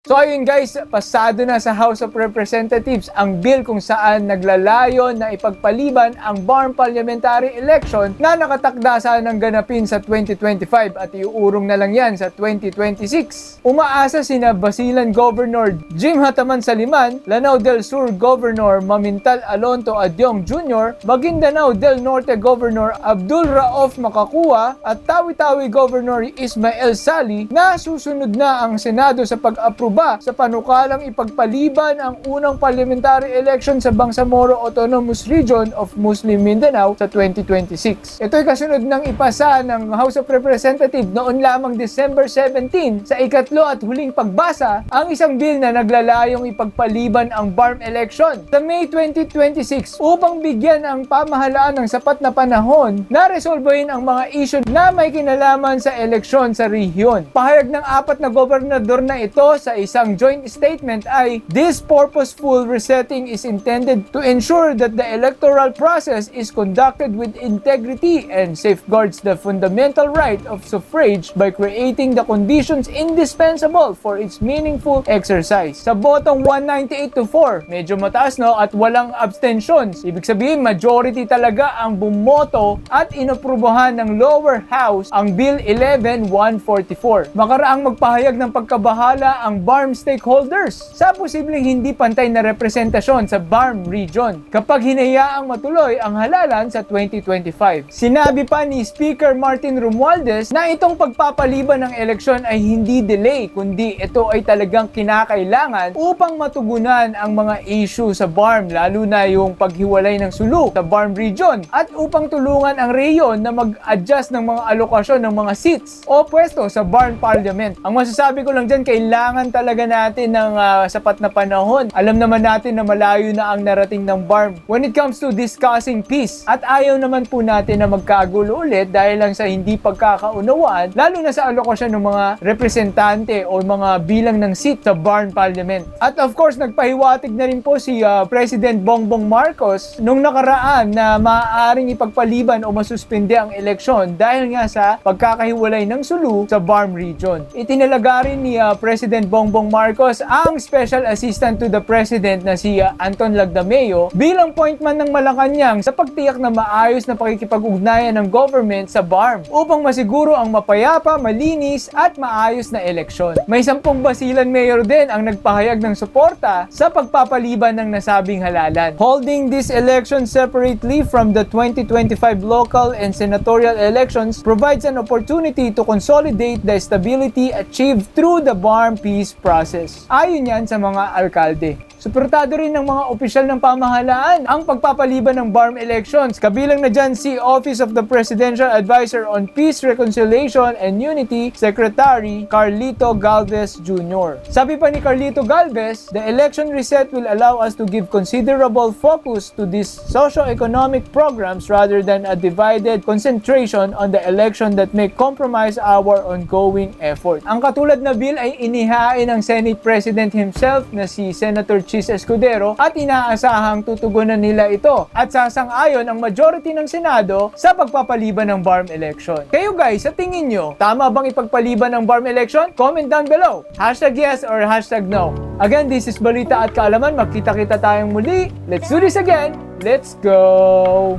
So ayun guys, pasado na sa House of Representatives ang bill kung saan naglalayon na ipagpaliban ang BARM parliamentary election na nakatakda sanang ganapin sa 2025 at iuurong na lang yan sa 2026. Umaasa sina Basilan Governor Jim Hataman Saliman, Lanao del Sur Governor Mamintal Alonto Adyong Jr., Maguindanao del Norte Governor Abdul Rauf Makakua at Tawi-Tawi Governor Ismael Sali na susunod na ang Senado sa pag-apruba sa panukalang ipagpaliban ang unang parliamentary election sa Bangsamoro Autonomous Region of Muslim Mindanao sa 2026. Ito'y kasunod ng ipasa ng House of Representatives noon lamang December 17 sa ikatlo at huling pagbasa ang isang bill na naglalayong ipagpaliban ang BARM election sa May 2026 upang bigyan ang pamahalaan ng sapat na panahon na resolbahin ang mga issue na may kinalaman sa eleksyon sa rehiyon. Pahayag ng apat na gobernador na ito sa isang joint statement ay, "This purposeful resetting is intended to ensure that the electoral process is conducted with integrity and safeguards the fundamental right of suffrage by creating the conditions indispensable for its meaningful exercise." Sa botong 198-4, medyo mataas no, at walang abstentions. Ibig sabihin, majority talaga ang bumoto at inaprubahan ng lower house ang Bill 11-144. Makaraang magpahayag ng pagkabahala ang BARM stakeholders sa posibleng hindi pantay na representasyon sa BARM region kapag hinayaang matuloy ang halalan sa 2025. Sinabi pa ni Speaker Martin Romualdez na itong pagpapaliban ng eleksyon ay hindi delay kundi ito ay talagang kinakailangan upang matugunan ang mga issue sa BARM, lalo na yung paghiwalay ng sulok sa BARM region at upang tulungan ang rehiyon na mag-adjust ng mga alokasyon ng mga seats o pwesto sa BARM Parliament. Ang masasabi ko lang dyan, kailangan talaga natin ng sapat na panahon. Alam naman natin na malayo na ang narating ng BARM when it comes to discussing peace. At ayaw naman po natin na magkagulo ulit dahil lang sa hindi pagkakaunawaan, lalo na sa alokasyon ng mga representante o mga bilang ng seat sa BARM Parliament. At of course, nagpahiwatig na rin po si President Bongbong Marcos nung nakaraan na maaaring ipagpaliban o masuspende ang eleksyon dahil nga sa pagkakahiwalay ng sulu sa BARM region. Itinalaga rin ni President Bongbong Marcos ang Special Assistant to the President na si Anton Lagdameo bilang point man ng Malacanang sa pagtiyak na maayos na pakikipag-ugnayan ng government sa BARM upang masiguro ang mapayapa, malinis at maayos na eleksyon. May 10 Basilan Mayor din ang nagpahayag ng suporta sa pagpapaliban ng nasabing halalan. Holding this election separately from the 2025 local and senatorial elections provides an opportunity to consolidate the stability achieved through the BARM peace process. Ayon yan sa mga alkalde. Suportado rin ng mga opisyal ng pamahalaan ang pagpapaliban ng BARM elections. Kabilang na dyan si Office of the Presidential Advisor on Peace, Reconciliation and Unity, Secretary Carlito Galvez Jr. Sabi pa ni Carlito Galvez, "The election reset will allow us to give considerable focus to these socio-economic programs rather than a divided concentration on the election that may compromise our ongoing effort." Ang katulad na bill ay inihain ng Senate President himself na si Senator Chis Escudero at inaasahang tutugunan nila ito at sasang-ayon ang majority ng Senado sa pagpapaliban ng BARM election. Kayo guys, sa tingin nyo, tama bang ipagpaliban ng BARM election? Comment down below. #yes or #no. Again, this is Balita at Kaalaman. Magkita-kita tayong muli. Let's do this again. Let's go!